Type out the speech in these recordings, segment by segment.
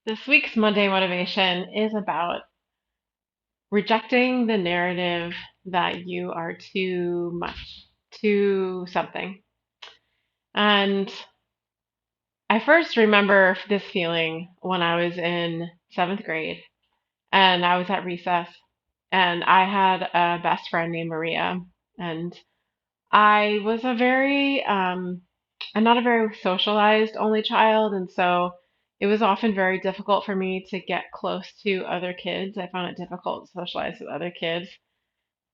This week's Monday Motivation is about rejecting the narrative that you are too much, too something. And I first remember this feeling when I was in seventh grade and I was at recess and I had a best friend named Maria. And I was I'm not a very socialized only child, and so it was often very difficult for me to get close to other kids. I found it difficult to socialize with other kids.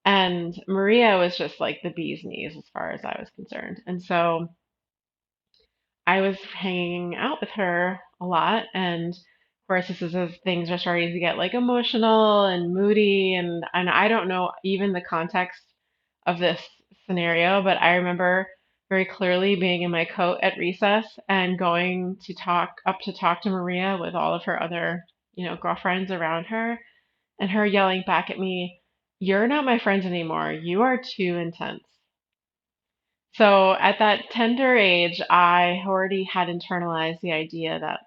And Maria was just like the bee's knees as far as I was concerned. And so I was hanging out with her a lot. And of course, this is as things are starting to get like emotional and moody. And I don't know even the context of this scenario, but I remember very clearly being in my coat at recess and going to talk to Maria with all of her other, girlfriends around her, and her yelling back at me, "You're not my friend anymore. You are too intense." So at that tender age, I already had internalized the idea that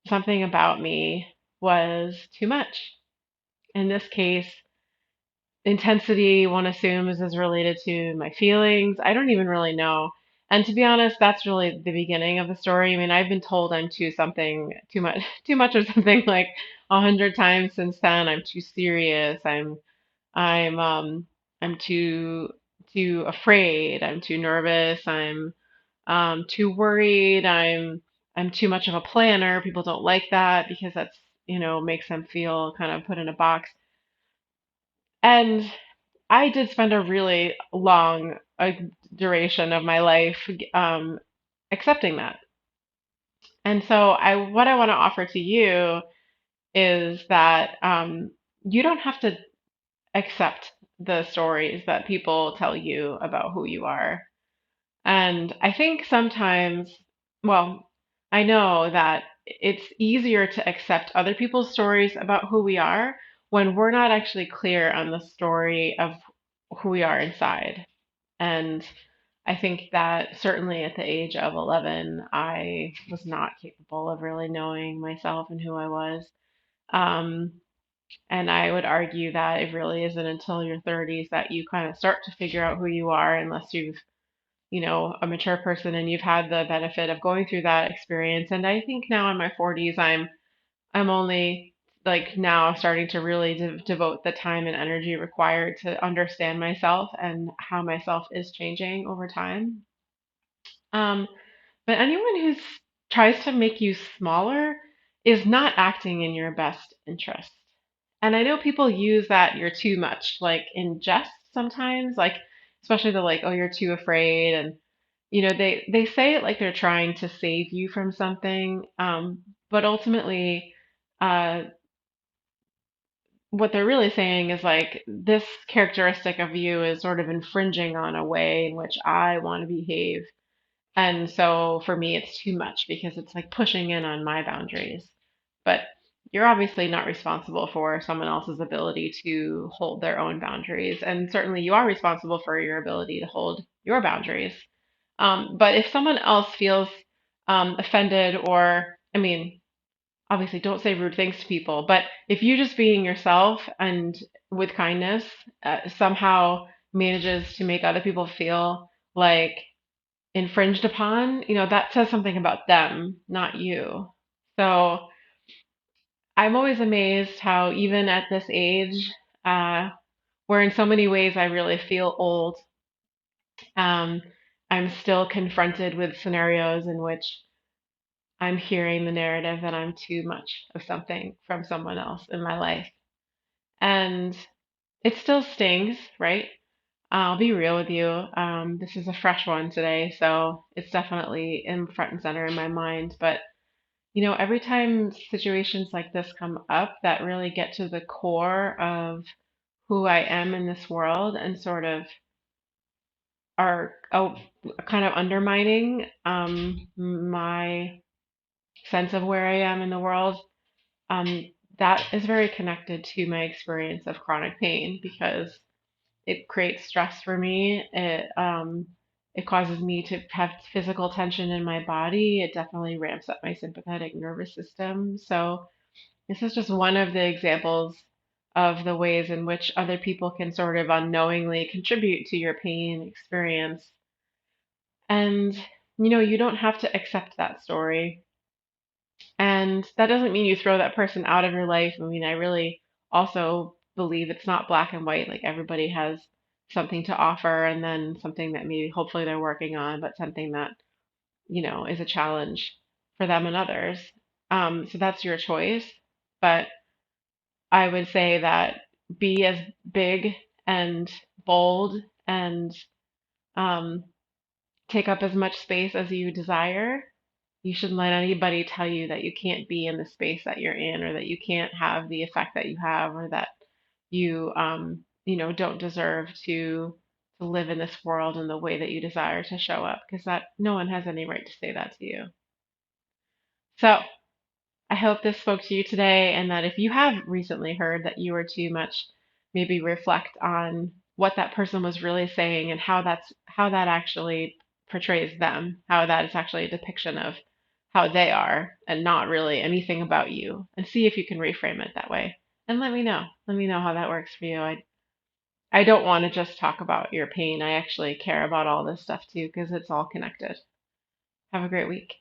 something about me was too much. In this case, intensity, one assumes, is related to my feelings. I don't even really know. And to be honest, that's really the beginning of the story. I mean, I've been told I'm too something, too much, too much of something like 100 times since then. I'm too serious. I'm, um, I'm too afraid. I'm too nervous. I'm too worried. I'm too much of a planner. People don't like that because that's, makes them feel kind of put in a box. And I did spend a really long duration of my life accepting that. And so what I want to offer to you is that you don't have to accept the stories that people tell you about who you are. And I think sometimes, well, I know that it's easier to accept other people's stories about who we are when we're not actually clear on the story of who we are inside. And I think that certainly at the age of 11, I was not capable of really knowing myself and who I was. Um, and I would argue that it really isn't until your 30s that you kind of start to figure out who you are, unless you've, a mature person and you've had the benefit of going through that experience. And I think now in my 40s, I'm only like now starting to really devote the time and energy required to understand myself and how myself is changing over time. Um, but anyone who tries to make you smaller is not acting in your best interest. And I know people use that "you're too much" like in jest sometimes, like especially the like, "oh, you're too afraid," and they say it like they're trying to save you from something, but ultimately, uh, what they're really saying is like this characteristic of you is sort of infringing on a way in which I want to behave. And so for me, it's too much because it's like pushing in on my boundaries. But you're obviously not responsible for someone else's ability to hold their own boundaries. And certainly you are responsible for your ability to hold your boundaries. But if someone else feels offended, or, I mean, obviously don't say rude things to people, but if you just being yourself and with kindness somehow manages to make other people feel like infringed upon, that says something about them, not you. So I'm always amazed how even at this age, uh, where in so many ways I really feel old, um, I'm still confronted with scenarios in which I'm hearing the narrative that I'm too much of something from someone else in my life. And it still stings, right? I'll be real with you. This is a fresh one today, so it's definitely in front and center in my mind. But, every time situations like this come up that really get to the core of who I am in this world and sort of are kind of undermining my sense of where I am in the world, um, that is very connected to my experience of chronic pain because it creates stress for me. it causes me to have physical tension in my body. It definitely ramps up my sympathetic nervous system. So this is just one of the examples of the ways in which other people can sort of unknowingly contribute to your pain experience. And, you don't have to accept that story. And that doesn't mean you throw that person out of your life. I mean, I really also believe it's not black and white. Like everybody has something to offer and then something that maybe hopefully they're working on, but something that, is a challenge for them and others. So that's your choice. But I would say that be as big and bold and um, take up as much space as you desire. You shouldn't let anybody tell you that you can't be in the space that you're in, or that you can't have the effect that you have, or that don't deserve to live in this world in the way that you desire to show up, because that no one has any right to say that to you. So I hope this spoke to you today, and that if you have recently heard that you were too much, maybe reflect on what that person was really saying and how that actually portrays them, how that is actually a depiction of how they are and not really anything about you, and see if you can reframe it that way. And let me know. Let me know how that works for you. I don't want to just talk about your pain. I actually care about all this stuff too because it's all connected. Have a great week.